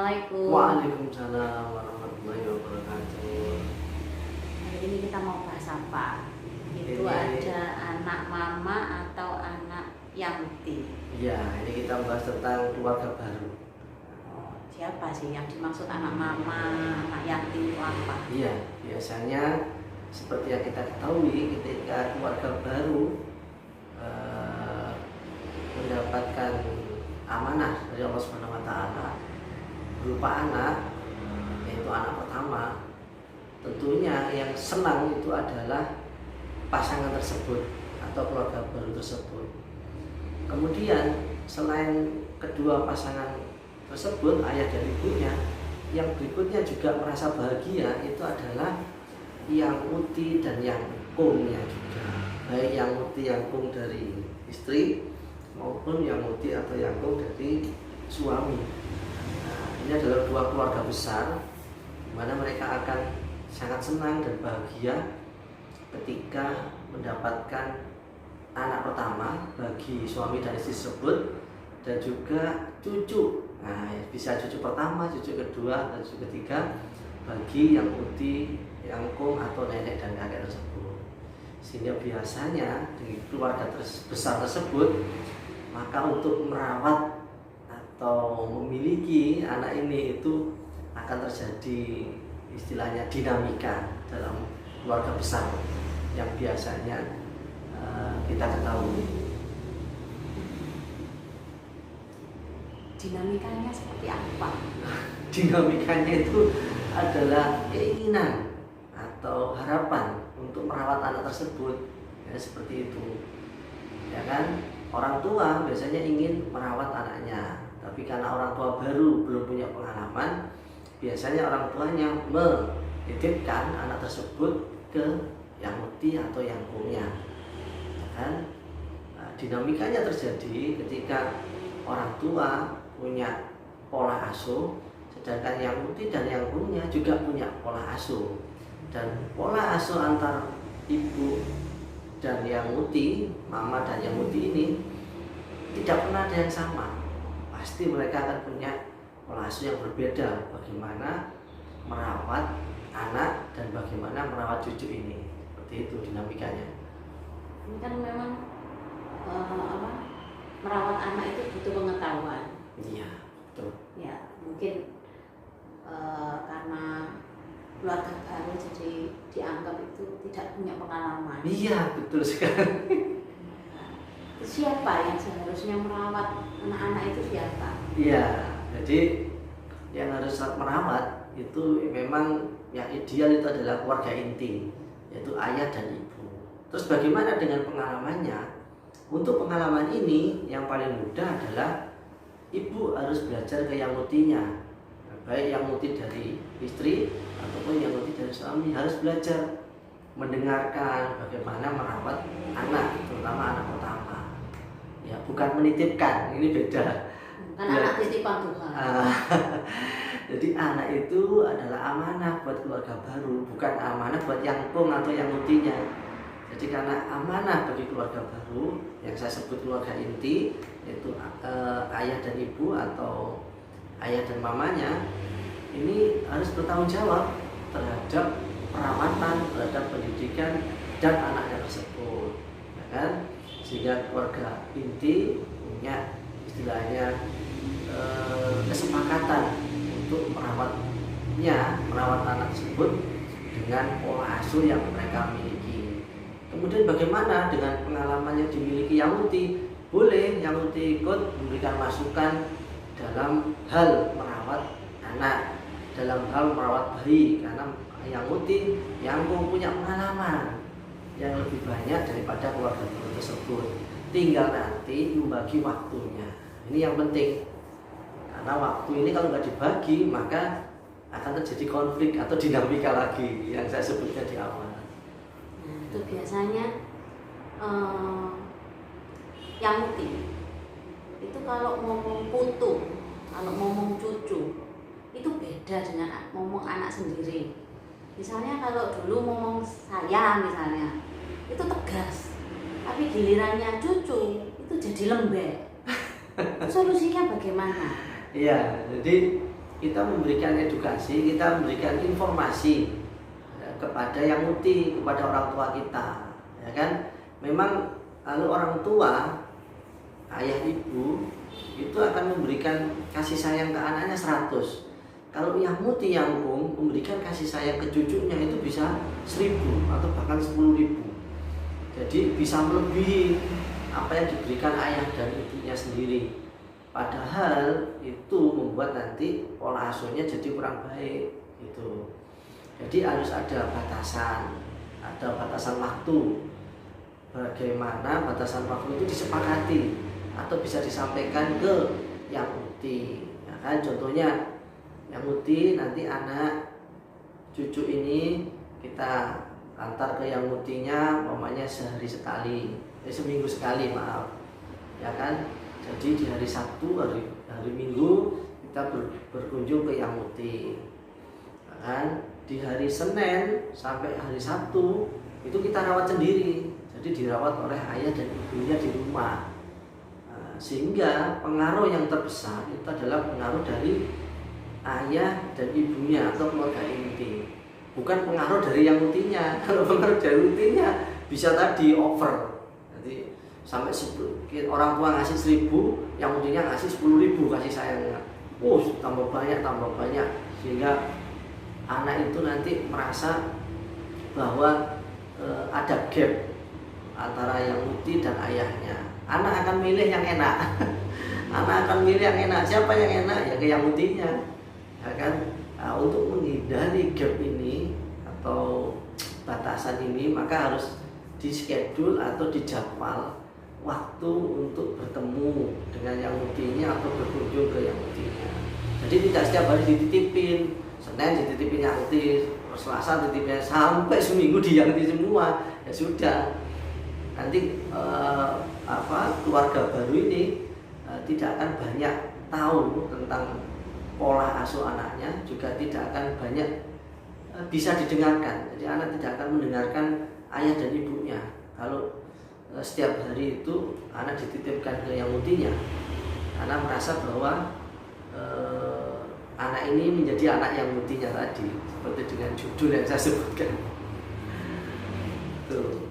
Assalamualaikum. Waalaikumsalam warahmatullahi wabarakatuh. Hari ini kita mau bahas apa? Itu Ini- ada anak mama atau anak yangti. Ya, ini kita bahas tentang keluarga baru. Oh, siapa sih yang dimaksud anak mama, anak yangti itu apa? Iya, biasanya seperti yang kita ketahui ketika keluarga baru mendapatkan amanah dari Allah Subhanahu wa taala berupa anak, yaitu anak pertama, tentunya yang senang itu adalah pasangan tersebut atau keluarga baru tersebut. Kemudian selain kedua pasangan tersebut, ayah dan ibunya, yang berikutnya juga merasa bahagia itu adalah yang uti dan yang kungnya juga, baik yang uti yang kung dari istri maupun yang uti atau yang kung dari suami. Nah, ini adalah dua keluarga besar di mana mereka akan sangat senang dan bahagia ketika mendapatkan anak pertama bagi suami dan istri tersebut dan juga cucu. Nah, bisa cucu pertama, cucu kedua, dan cucu ketiga bagi yang uti, yang kung atau nenek dan kakek tersebut. Sehingga biasanya di keluarga besar tersebut, maka untuk merawat atau memiliki anak ini itu akan terjadi istilahnya dinamika dalam keluarga besar yang biasanya kita ketahui. Dinamikanya seperti apa? Dinamikanya itu adalah keinginan atau harapan untuk merawat anak tersebut, ya, seperti itu, ya kan? Orang tua biasanya ingin merawat anaknya, tapi karena orang tua baru belum punya pengalaman, biasanya orang tuanya menitipkan anak tersebut ke yang uti atau yang kungnya, ya kan? Nah, dinamikanya terjadi ketika orang tua punya pola asuh, sedangkan yang uti dan yang kungnya juga punya pola asuh, dan pola asuh antar ibu dan yang uti, mama dan yang uti ini tidak pernah ada yang sama. Pasti mereka akan punya pola asuh yang berbeda, bagaimana merawat anak dan bagaimana merawat cucu ini. Seperti itu dinamikanya. Ini kan memang merawat anak itu butuh pengetahuan. Iya, betul. Ya, mungkin karena keluarga baru jadi dianggap itu tidak punya pengalaman. Iya, betul sekali. Nah, siapa yang seharusnya merawat anak-anak itu siapa? Iya, jadi yang harus merawat itu memang yang ideal itu adalah keluarga inti, yaitu ayah dan ibu. Terus bagaimana dengan pengalamannya? Untuk pengalaman ini yang paling mudah adalah ibu harus belajar ke yang utinya, baik yang uti dari istri ataupun yang uti dari suami, harus belajar mendengarkan bagaimana merawat anak, terutama anak pertama. Ya, bukan menitipkan, ini beda. Kan Ya. anak titipan Tuhan. Jadi anak itu adalah amanah buat keluarga baru, bukan amanah buat yang kung atau yang utinya. Jadi karena amanah bagi keluarga baru yang saya sebut keluarga inti, yaitu ayah dan ibu atau ayah dan mamanya, ini harus bertanggung jawab terhadap perawatan, terhadap pendidikan dan anaknya tersebut, ya kan? Sehingga keluarga inti punya istilahnya kesepakatan untuk merawat anak tersebut dengan pola asuh yang mereka miliki. Kemudian bagaimana dengan pengalaman yang dimiliki yang uti? Boleh yang uti ikut memberikan masukan dalam hal merawat anak, dalam hal merawat bayi, karena yang uti yang punya pengalaman yang lebih banyak daripada keluarga baru tersebut. Tinggal nanti membagi waktunya. Ini yang penting. Karena waktu ini kalau nggak dibagi, maka akan terjadi konflik atau dinamika lagi yang saya sebutkan di awal. Nah, itu biasanya yang uti itu kalau ngomong putu, kalau ngomong cucu itu beda dengan ngomong anak sendiri. Misalnya kalau dulu ngomong saya misalnya itu tegas, tapi gilirannya cucu itu jadi lembek. Solusinya bagaimana? Iya, jadi kita memberikan edukasi, kita memberikan informasi kepada yang muti, kepada orang tua kita, ya kan? Memang kalau orang tua, ayah ibu itu akan memberikan kasih sayang ke anaknya 100. Kalau yang muti yangkung memberikan kasih sayang ke cucunya itu bisa 1000 atau bahkan 10.000. Jadi bisa melebihi apa yang diberikan ayah dan ibunya sendiri. Padahal itu membuat nanti pola asuhnya jadi kurang baik gitu. Jadi harus ada batasan waktu. Bagaimana batasan waktu itu disepakati atau bisa disampaikan ke yang muti. Ya kan, contohnya yang muti nanti anak cucu ini kita antar ke yang mutinya umpamanya seminggu sekali maaf, ya kan. Jadi di hari Sabtu, hari Minggu kita berkunjung ke yang muti, ya kan. Di hari Senin sampai hari Sabtu itu kita rawat sendiri, jadi dirawat oleh ayah dan ibunya di rumah. Sehingga pengaruh yang terbesar itu adalah pengaruh dari ayah dan ibunya atau keluarga inti, bukan pengaruh dari yang mutinya. Kalau pengaruh dari mutinya bisa tadi over, jadi sampai 10, orang tua ngasih 1000, yang mutinya ngasih 10.000 kasih sayangnya. Tambah banyak, sehingga anak itu nanti merasa bahwa ada gap antara yang muti dan ayahnya. Anak akan milih yang enak. Anak akan milih yang enak. Siapa yang enak? Ya ke yang mutinya, ya kan. Nah, untuk menghindari gap ini atau batasan ini, maka harus di schedule atau dijadwal waktu untuk bertemu dengan yang mutinya atau berkunjung ke yang mutinya. Jadi tidak setiap hari dititipin, Senin dititipin yang muti, Selasa dititipin, sampai seminggu di yang muti semua. Ya sudah, nanti keluarga baru ini tidak akan banyak tahu tentang pola asuh anaknya, juga tidak akan banyak bisa didengarkan. Jadi anak tidak akan mendengarkan ayah dan ibunya kalau setiap hari itu anak dititipkan ke yang mutinya. Anak merasa bahwa anak ini menjadi anak yang mutinya tadi, seperti dengan judul yang saya sebutkan. Tuh.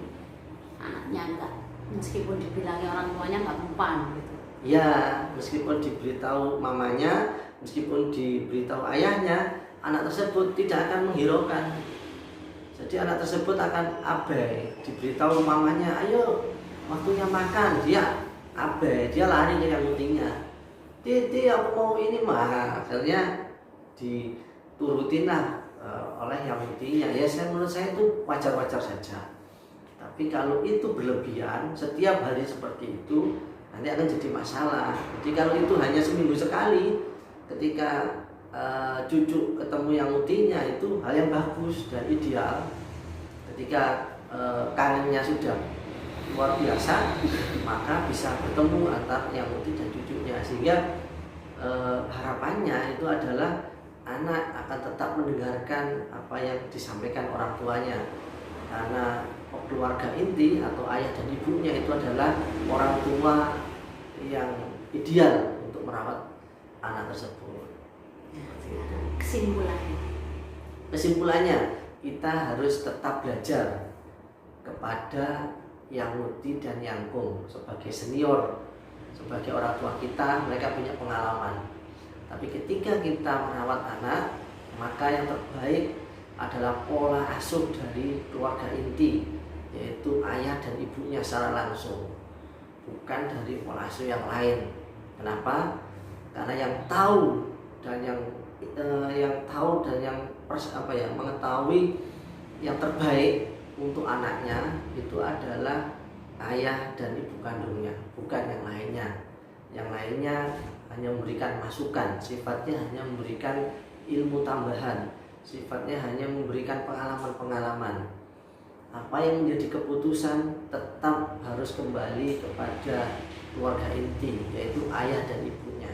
Anaknya enggak, meskipun dibilangi orang tuanya enggak mempan gitu. Ya, meskipun diberitahu mamanya, meskipun diberitahu ayahnya, anak tersebut tidak akan menghiraukan. Jadi anak tersebut akan abai. Diberitahu mamanya, ayo waktunya makan, dia abai, dia lari ke yang mutinya. Titi, aku mau ini mah. Akhirnya diturutinlah oleh yang mutinya. Ya, menurut saya itu wajar-wajar saja. Tapi kalau itu berlebihan, setiap hari seperti itu, nanti akan jadi masalah. Jadi kalau itu hanya seminggu sekali, ketika cucu ketemu yang mutinya, itu hal yang bagus dan ideal. Ketika kangennya sudah luar biasa, maka bisa bertemu antara yang muti dan cucunya. Sehingga harapannya itu adalah anak akan tetap mendengarkan apa yang disampaikan orang tuanya. Karena keluarga inti atau ayah dan ibunya itu adalah orang tua yang ideal untuk merawat anak tersebut. Kesimpulannya, kita harus tetap belajar kepada yang muti dan yangkung sebagai senior, sebagai orang tua kita. Mereka punya pengalaman. Tapi ketika kita merawat anak, maka yang terbaik adalah pola asuh dari keluarga inti, yaitu ayah dan ibunya secara langsung, bukan dari pola asuh yang lain. Kenapa? Karena yang tahu dan yang mengetahui yang terbaik untuk anaknya itu adalah ayah dan ibu kandungnya, bukan yang lainnya. Yang lainnya hanya memberikan masukan, sifatnya hanya memberikan ilmu tambahan, sifatnya hanya memberikan pengalaman-pengalaman. Apa yang menjadi keputusan tetap harus kembali kepada keluarga inti, yaitu ayah dan ibunya.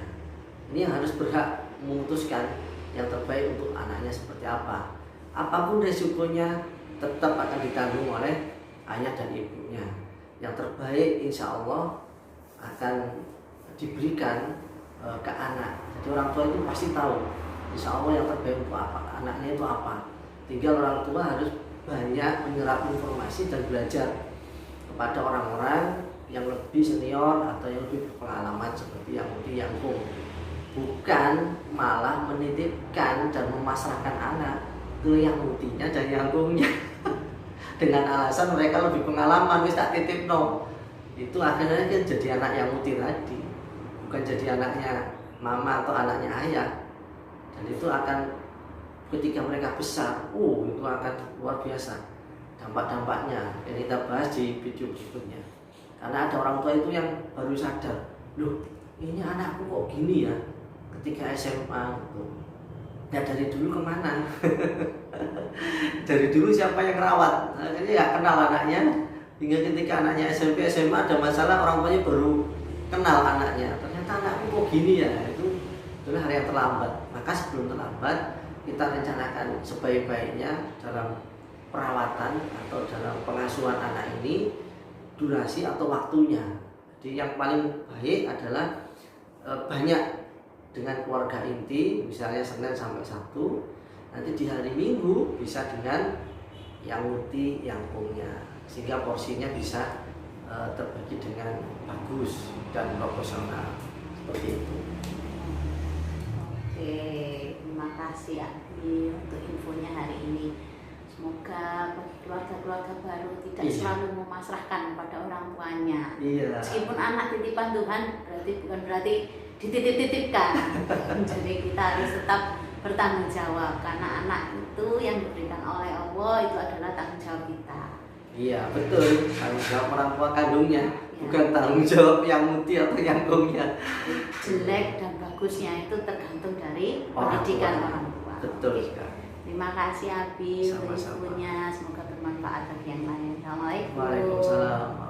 Ini yang harus berhak memutuskan yang terbaik untuk anaknya seperti apa. Apapun resikonya tetap akan ditanggung oleh ayah dan ibunya. Yang terbaik insya Allah akan diberikan ke anak. Jadi orang tua itu pasti tahu insya Allah yang terbaik untuk apa, anaknya itu apa. Tinggal orang tua harus banyak menyerap informasi dan belajar kepada orang-orang yang lebih senior atau yang lebih berpengalaman seperti yang Muti Yangkung. Bukan malah menitipkan dan memasrahkan anak ke yang Mutinya dan Yangkungnya dengan alasan mereka lebih pengalaman, wis tak titip no. Itu akhirnya kan jadi anak yang Muti tadi, bukan jadi anaknya mama atau anaknya ayah. Dan itu akan ketika mereka besar, itu akan luar biasa dampak-dampaknya yang kita bahas di video berikutnya. Karena ada orang tua itu yang baru sadar, loh ini anakku kok gini ya ketika SMA gitu. Ya dari dulu kemana? Dari dulu siapa yang rawat? Akhirnya nggak kenal anaknya, hingga ketika anaknya SMP SMA ada masalah, orang tuanya baru kenal anaknya. Ternyata anakku kok gini ya. Itu adalah hal yang terlambat. Maka sebelum terlambat, kita rencanakan sebaik-baiknya dalam perawatan atau dalam pengasuhan anak ini, durasi atau waktunya. Jadi yang paling baik adalah banyak dengan keluarga inti, misalnya Senin sampai Sabtu. Nanti di hari Minggu bisa dengan yang Muti Yangkungnya, sehingga porsinya bisa terbagi dengan bagus dan proporsional seperti itu. Oke, terima kasih Abi untuk infonya hari ini. Semoga bagi keluarga-keluarga baru tidak selalu memasrahkan pada orang tuanya. Meskipun anak titipan Tuhan, bukan berarti dititip-titipkan. Jadi kita harus tetap bertanggung jawab, karena anak itu yang diberikan oleh Allah itu adalah tanggung jawab kita. Iya betul, tanggung jawab orang tua kandungnya, bukan tanggung jawab yang Muti atau Yangkungnya. Jelek dan bagusnya itu tergantung dari pendidikan orang tua. Betul sekali. Terima kasih Abi untuk infonya, semoga bermanfaat bagi yang lain. Assalamualaikum. Waalaikumsalam.